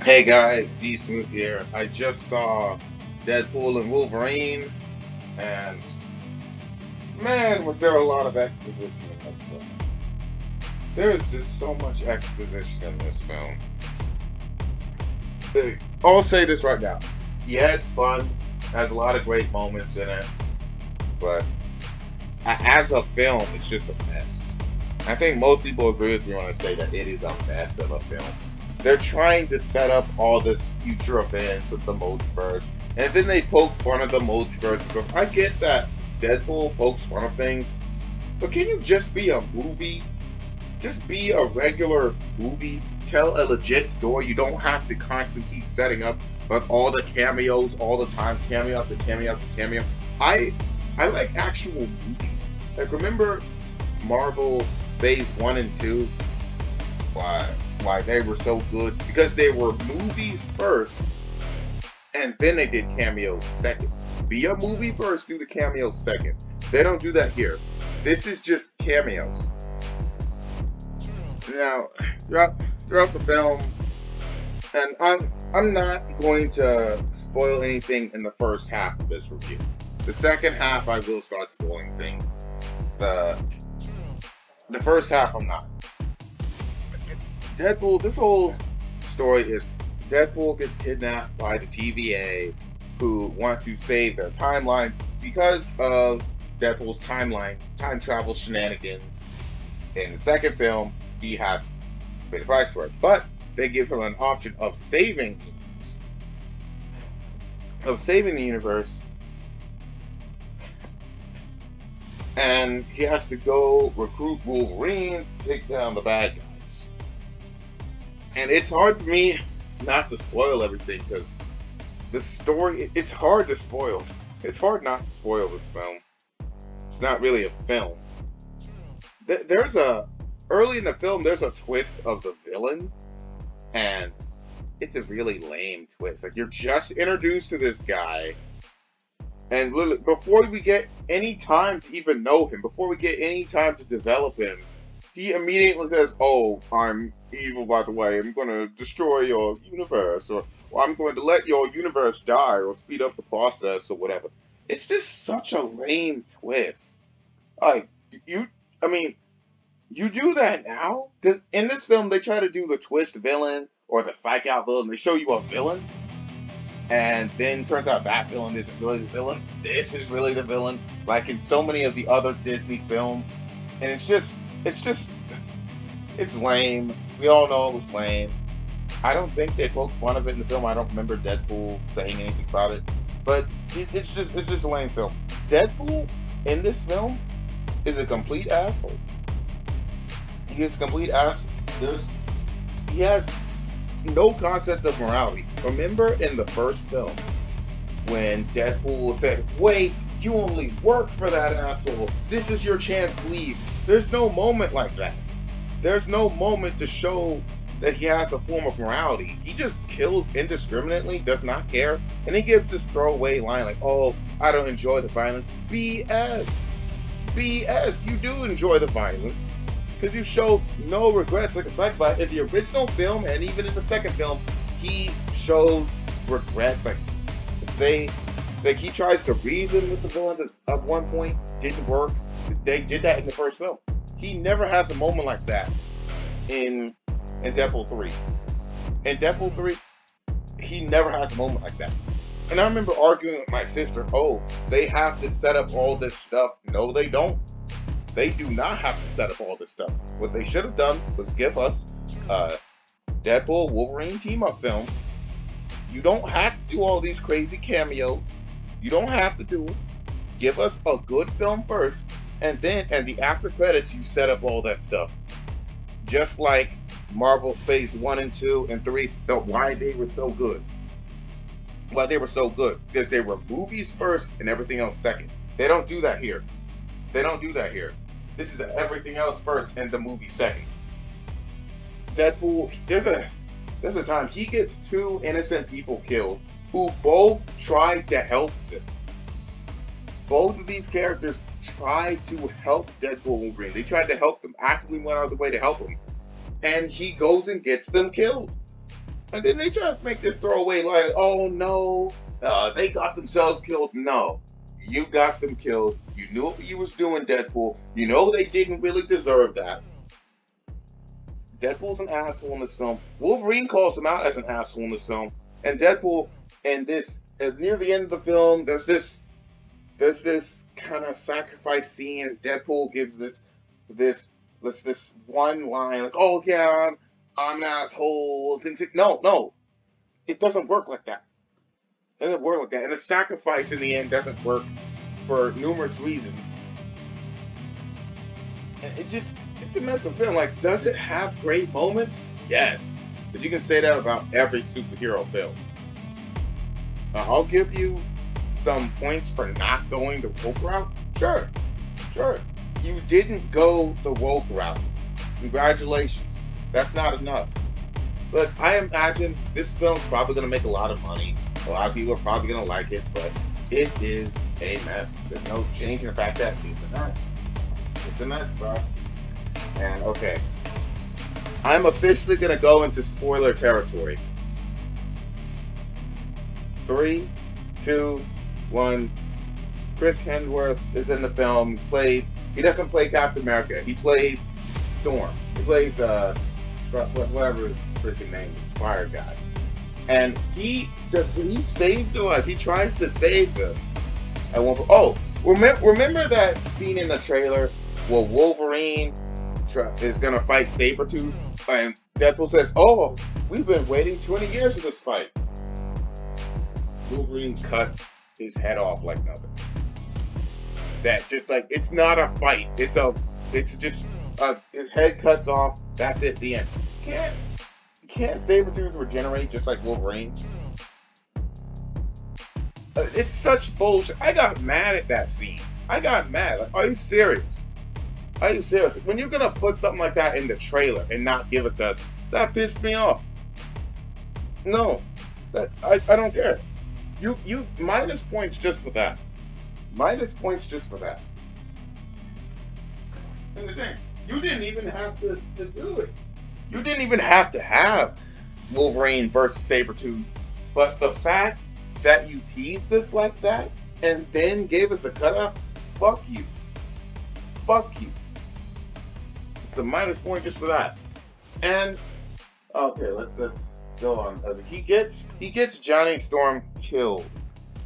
Hey guys, D Smooth here. I just saw Deadpool and Wolverine, and man, was there a lot of exposition in this film. There is just so much exposition in this film. I'll say this right now. Yeah, it's fun, has a lot of great moments in it, but as a film, it's just a mess. I think most people agree with me when I say that it is a mess of a film. They're trying to set up all this future events with the multiverse, and then they poke fun of the multiverse and stuff. I get that Deadpool pokes fun of things, but can you just be a movie? Just be a regular movie. Tell a legit story. You don't have to constantly keep setting up but all the cameos all the time, cameo after cameo after cameo. I like actual movies. Like remember Marvel Phase 1 and 2? Why they were so good? Because they were movies first, and then they did cameos second. Be a movie first, do the cameos second. They don't do that here. This is just cameos. Now, throughout the film, and I'm not going to spoil anything in the first half of this review. The second half, I will start spoiling things. The first half, I'm not. Deadpool, this whole story is Deadpool gets kidnapped by the TVA who want to save their timeline because of Deadpool's time travel shenanigans. In the second film, he has to pay the price for it. But they give him an option of saving the universe. And he has to go recruit Wolverine to take down the bad guys. And it's hard for me not to spoil everything because the story, it's hard to spoil. It's hard not to spoil this film. It's not really a film. Early in the film, there's a twist of the villain, and it's a really lame twist. Like, you're just introduced to this guy, and before we get any time to even know him, before we get any time to develop him, he immediately says, "Oh, I'm evil, by the way. I'm going to destroy your universe, or I'm going to let your universe die, or speed up the process, or whatever." It's just such a lame twist. Like, you do that now? Because in this film, they try to do the twist villain, or the psych out villain. They show you a villain, and then turns out that villain isn't really the villain. This is really the villain, like in so many of the other Disney films. And it's lame. We all know it was lame. I don't think they poked fun of it in the film. I don't remember Deadpool saying anything about it. But it's just a lame film. Deadpool in this film is a complete asshole. He is a complete asshole. He has no concept of morality. Remember in the first film when Deadpool said, "Wait, you only work for that asshole. This is your chance to leave." There's no moment like that. There's no moment to show that he has a form of morality. He just kills indiscriminately, does not care, and he gives this throwaway line like, "Oh, I don't enjoy the violence." BS. BS. You do enjoy the violence because you show no regrets like a psychopath. In the original film and even in the second film, he shows regrets. Like he tries to reason with the villain at one point, didn't work. They did that in the first film. He never has a moment like that in Deadpool 3. In Deadpool 3, he never has a moment like that. And I remember arguing with my sister, "Oh, they have to set up all this stuff." No, they don't. They do not have to set up all this stuff. What they should have done was give us a Deadpool Wolverine team-up film. You don't have to do all these crazy cameos. You don't have to do it. Give us a good film first, and then and the after credits you set up all that stuff. Just like Marvel Phase 1 and 2 and 3, why they were so good. Why they were so good. Because they were movies first and everything else second. They don't do that here. They don't do that here. This is everything else first and the movie second. Deadpool, there's a time he gets two innocent people killed who both tried to help him. Both of these characters tried to help Deadpool Wolverine. They tried to help them, actively went out of the way to help him. And he goes and gets them killed. And then they try to make this throwaway like, oh no, they got themselves killed. No, you got them killed. You knew what you was doing, Deadpool. You know they didn't really deserve that. Deadpool's an asshole in this film. Wolverine calls him out as an asshole in this film. And Deadpool, and this, near the end of the film, there's this kind of sacrifice scene. Deadpool gives this one line like, "Oh yeah, I'm an asshole." Things like, no, it doesn't work like that. It doesn't work like that. And the sacrifice in the end doesn't work for numerous reasons. And it's a mess of film. Like, does it have great moments? Yes, but you can say that about every superhero film. I'll give you some points for not going the woke route. Sure. You didn't go the woke route. Congratulations. That's not enough. But I imagine this film's probably going to make a lot of money. A lot of people are probably going to like it, but it is a mess. There's no changing the fact that it's a mess. It's a mess, bro. And okay, I'm officially going to go into spoiler territory. 3, 2, 1. Chris Hemsworth is in the film. He doesn't play Captain America. He plays Storm. He plays whatever his freaking name is, Fire Guy. And he saves their life. He tries to save them. At one point. Oh, remember that scene in the trailer where Wolverine is gonna fight Sabretooth, and Deadpool says, "Oh, we've been waiting 20 years for this fight." Wolverine cuts his head off like nothing. That just like, it's not a fight. It's just his head cuts off. That's it. The end. Can't Sabretooth regenerate just like Wolverine? It's such bullshit. I got mad at that scene. I got mad. Like, are you serious? Are you serious? When you're gonna put something like that in the trailer and not give us that pissed me off. No, I don't care. You minus points just for that. Minus points just for that. And the thing, you didn't even have to do it. You didn't even have to have Wolverine versus Sabretooth. But the fact that you teased us like that and then gave us a cutoff, fuck you. Fuck you. It's a minus point just for that. And okay, let's go on. He gets Johnny Storm killed.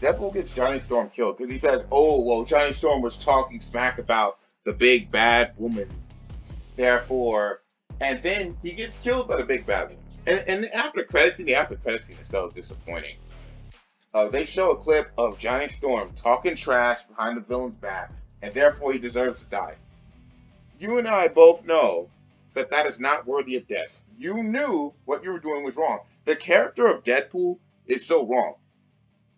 Deadpool gets Johnny Storm killed because he says, "Oh, well, Johnny Storm was talking smack about the big bad woman, therefore," and then he gets killed by the big bad woman. And the after credits scene is so disappointing. They show a clip of Johnny Storm talking trash behind the villain's back, and therefore he deserves to die. You and I both know that is not worthy of death. You knew what you were doing was wrong. The character of Deadpool is so wrong.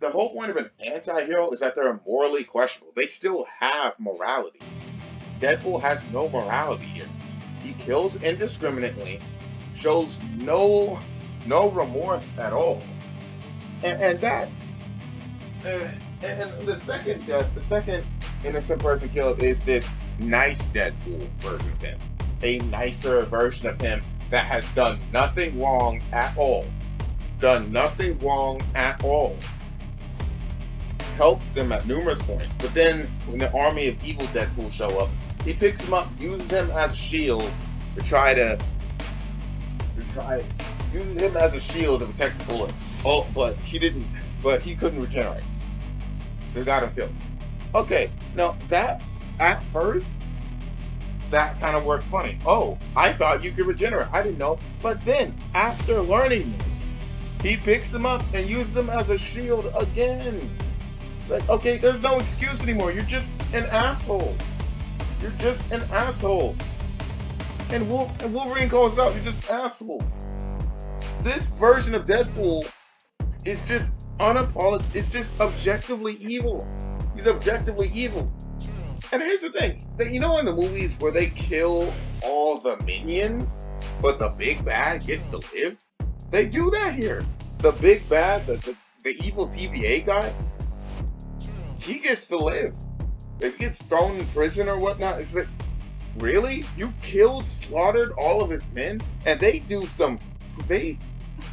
The whole point of an anti-hero is that they're morally questionable. They still have morality. Deadpool has no morality here. He kills indiscriminately, shows no remorse at all. And the second innocent person killed is this nice Deadpool version of him. A nicer version of him that has done nothing wrong at all. Helps them at numerous points. But then when the army of evil Deadpool show up, he picks him up, uses him as a shield to uses him as a shield to protect the bullets. Oh, but he couldn't regenerate. So he got him killed. Okay, now that, at first, that kind of worked funny. Oh, I thought you could regenerate. I didn't know. But then, after learning this, he picks him up and uses him as a shield again. Like, okay, there's no excuse anymore. You're just an asshole. And Wolverine calls out, "You're just an asshole." This version of Deadpool is just unapologetic. It's just objectively evil. He's objectively evil. And here's the thing, that in the movies where they kill all the minions, but the big bad gets to live, they do that here. The big bad, the evil TVA guy, he gets to live. If he gets thrown in prison or whatnot, it's like, really? You slaughtered all of his men? And they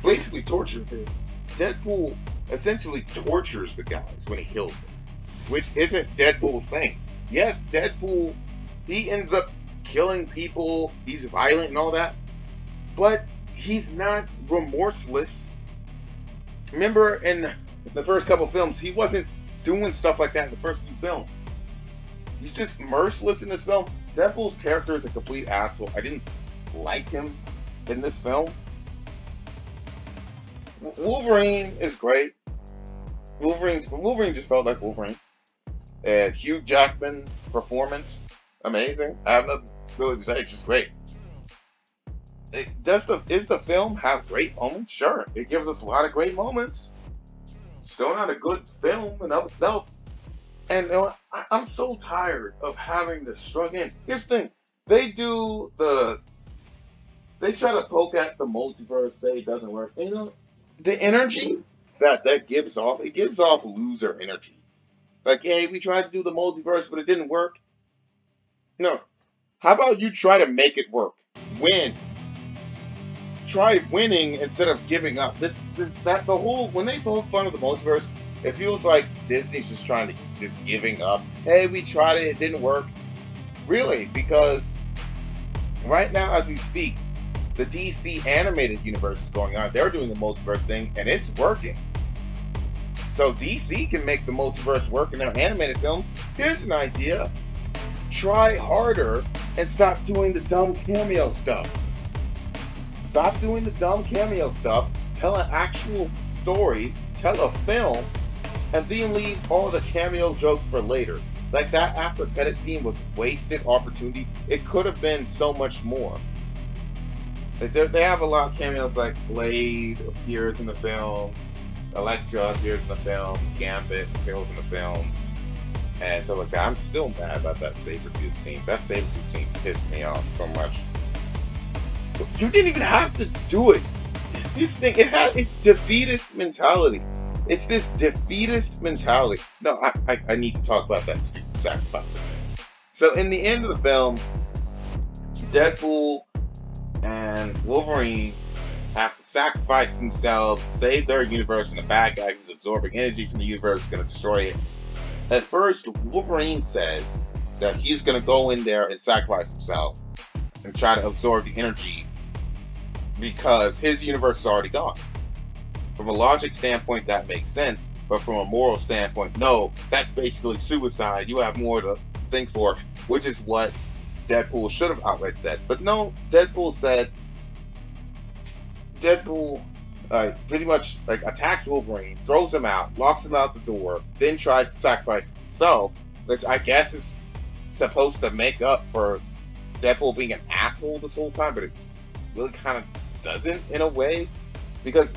basically tortured him. Deadpool essentially tortures the guys when he kills them, which isn't Deadpool's thing. Yes, Deadpool, he ends up killing people, he's violent and all that, but he's not remorseless. Remember in the first couple films, he wasn't doing stuff like that in the first few films. He's just merciless in this film. Deadpool's character is a complete asshole. I didn't like him in this film. Wolverine is great. Wolverine just felt like Wolverine. And Hugh Jackman's performance, amazing. I have nothing really to say. It's just great. Does the film have great moments? Sure, it gives us a lot of great moments. Still not a good film in of itself. And you know, I'm so tired of having to struggle in. Here's the thing: they try to poke at the multiverse, say it doesn't work. And, you know, the energy that gives off, it gives off loser energy. Like, hey, we tried to do the multiverse, but it didn't work. No, how about you try to make it work? Win. Try winning instead of giving up. The whole, when they poke fun of the multiverse, it feels like Disney's just trying to just giving up. Hey, we tried it, it didn't work. Really, because right now as we speak, the DC animated universe is going on. They're doing the multiverse thing, and it's working. So DC can make the multiverse work in their animated films. Here's an idea. Try harder and stop doing the dumb cameo stuff. Stop doing the dumb cameo stuff. Tell an actual story. Tell a film. And then leave all the cameo jokes for later. Like that after credit scene was wasted opportunity. It could have been so much more. They have a lot of cameos, like Blade appears in the film, Elektra appears in the film, Gambit appears in the film, and so like I'm still mad about that Sabretooth scene. That Sabretooth scene pissed me off so much. You didn't even have to do it. This thing, it's defeatist mentality. It's this defeatist mentality. No, I need to talk about that stupid sacrifice. So in the end of the film, Deadpool and Wolverine have to sacrifice themselves, save their universe, and the bad guy who's absorbing energy from the universe is going to destroy it. At first, Wolverine says that he's going to go in there and sacrifice himself and try to absorb the energy because his universe is already gone. From a logic standpoint, that makes sense, but from a moral standpoint, no, that's basically suicide. You have more to think for, which is what Deadpool should have outright said. But no, Deadpool pretty much like attacks Wolverine, throws him out, locks him out the door, then tries to sacrifice himself, which I guess is supposed to make up for Deadpool being an asshole this whole time, but it really kind of doesn't in a way, because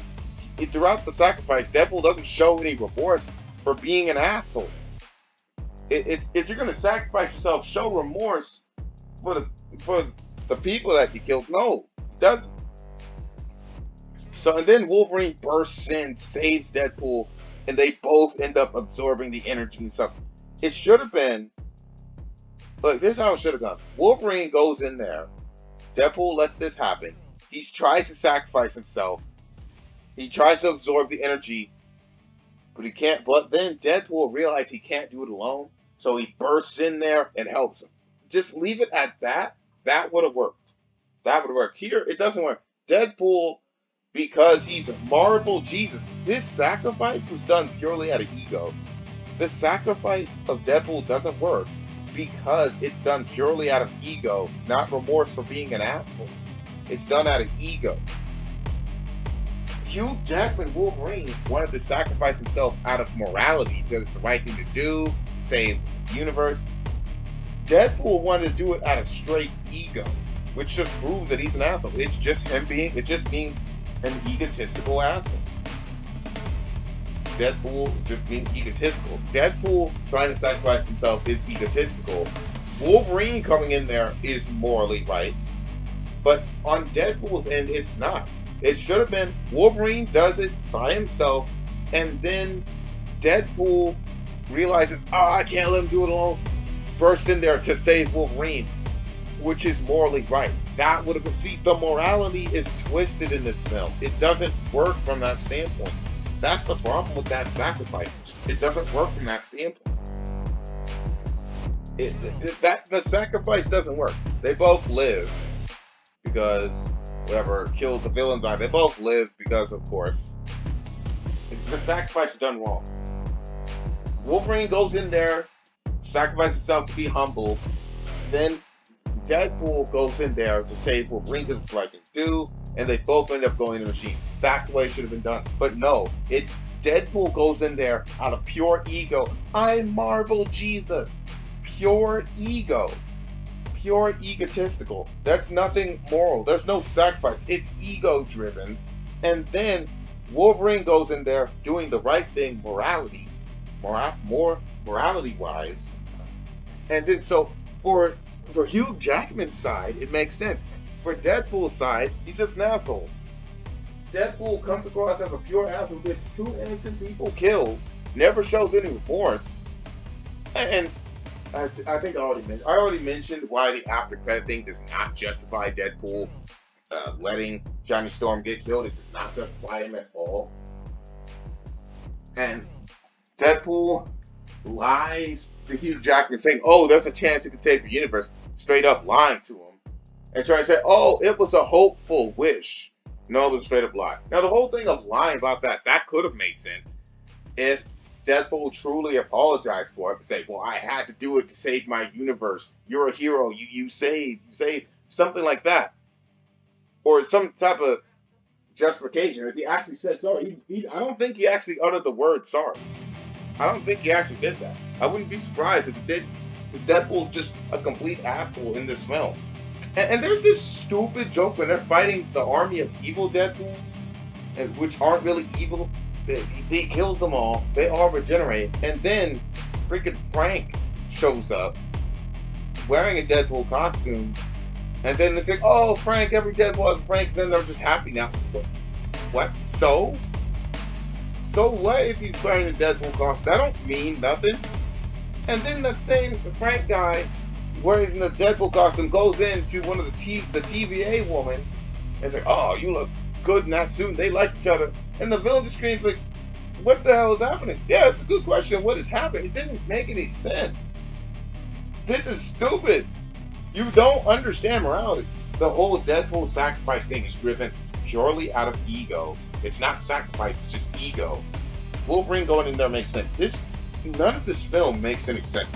throughout the sacrifice, Deadpool doesn't show any remorse for being an asshole. If you're going to sacrifice yourself, show remorse for the people that you killed. No, he doesn't. So, and then Wolverine bursts in, saves Deadpool, and they both end up absorbing the energy and stuff. It should have been, look, this is how it should have gone. Wolverine goes in there, Deadpool lets this happen. He tries to sacrifice himself. He tries to absorb the energy, but he can't. But then Deadpool realizes he can't do it alone, so he bursts in there and helps him. Just leave it at that. That would have worked. That would have worked. Here, it doesn't work. Deadpool, because he's Marvel Jesus, this sacrifice was done purely out of ego. The sacrifice of Deadpool doesn't work because it's done purely out of ego, not remorse for being an asshole. It's done out of ego. Hugh Jackman Wolverine wanted to sacrifice himself out of morality because it's the right thing to do to save the universe. Deadpool wanted to do it out of straight ego, which just proves that he's an asshole. It's just being an egotistical asshole. Deadpool is just being egotistical. Deadpool trying to sacrifice himself is egotistical. Wolverine coming in there is morally right. But on Deadpool's end, it's not. It should have been Wolverine does it by himself, and then Deadpool realizes, oh, I can't let him do it alone. Burst in there to save Wolverine. which is morally right. That would have been, see, the morality is twisted in this film. It doesn't work from that standpoint. That's the problem with that sacrifice. It doesn't work from that standpoint. That the sacrifice doesn't work. They both live because whoever killed the villain guy, they both live because, of course, the sacrifice is done wrong. Wolverine goes in there, sacrifices himself to be humble, then Deadpool goes in there to save Wolverine because it's like a do, and they both end up going in the machine. That's the way it should have been done. But no, it's Deadpool goes in there out of pure ego. I Marvel Jesus. Pure ego. Pure egotistical. That's nothing moral. There's no sacrifice. It's ego driven. And then Wolverine goes in there doing the right thing, morality wise. And then so for Hugh Jackman's side, it makes sense. For Deadpool's side, he's just an asshole. Deadpool comes across as a pure asshole, gets 2 innocent people killed, never shows any remorse, and I think I already mentioned why the after credit thing does not justify Deadpool letting Johnny Storm get killed. It does not justify him at all. And Deadpool lies to Hugh Jackman saying, oh, there's a chance you can save the universe, straight up lying to him. And trying to say, oh, it was a hopeful wish. No, it was a straight up lie. Now, the whole thing of lying about that could have made sense if Deadpool truly apologized for it and say, well, I had to do it to save my universe. You're a hero. You saved. Something like that. Or some type of justification. If he actually said sorry, I don't think he actually uttered the word sorry. I don't think he actually did that. I wouldn't be surprised if he did, because Deadpool's just a complete asshole in this film. And there's this stupid joke when they're fighting the army of evil Deadpools, which aren't really evil. He kills them all. They all regenerate. And then freaking Frank shows up wearing a Deadpool costume. And then they say, oh, Frank, every Deadpool is Frank. And then they're just happy now. What? So? So what if he's wearing a Deadpool costume? That don't mean nothing. And then that same Frank guy wearing the Deadpool costume goes into one of the TVA woman and say, oh, you look good in that suit. And they like each other. And the villain just screams like, what the hell is happening? Yeah, it's a good question. What is happening? It didn't make any sense. This is stupid. You don't understand morality. The whole Deadpool sacrifice thing is driven purely out of ego. It's not sacrifice, it's just ego. Wolverine going in there makes sense. None of this film makes any sense.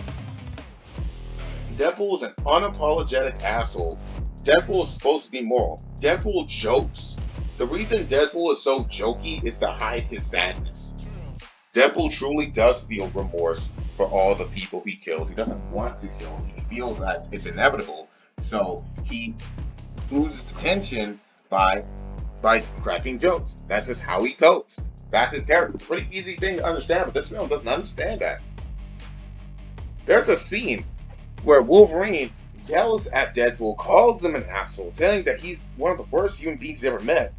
Deadpool is an unapologetic asshole. Deadpool is supposed to be moral. Deadpool jokes. The reason Deadpool is so jokey is to hide his sadness. Deadpool truly does feel remorse for all the people he kills. He doesn't want to kill. He feels that it's inevitable. So he loses the tension by cracking jokes. That's just how he copes. That's his character. It's a pretty easy thing to understand, but this film doesn't understand that. There's a scene where Wolverine yells at Deadpool, calls him an asshole, telling that he's one of the worst human beings he's ever met.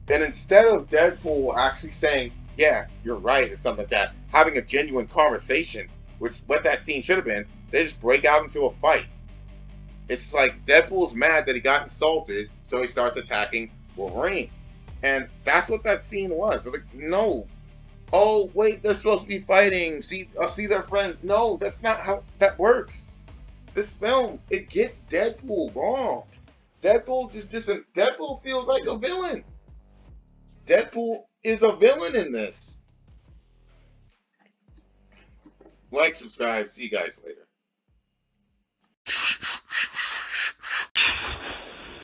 And instead of Deadpool actually saying, yeah, you're right, or something like that, having a genuine conversation, which what that scene should have been, they just break out into a fight. It's like Deadpool's mad that he got insulted, so he starts attacking Wolverine. And that's what that scene was. So like, no. Oh, wait, they're supposed to be fighting. See their friends. No, that's not how that works. This film, it gets Deadpool wrong. Deadpool feels like a villain. Deadpool is a villain in this. Like, subscribe, see you guys later.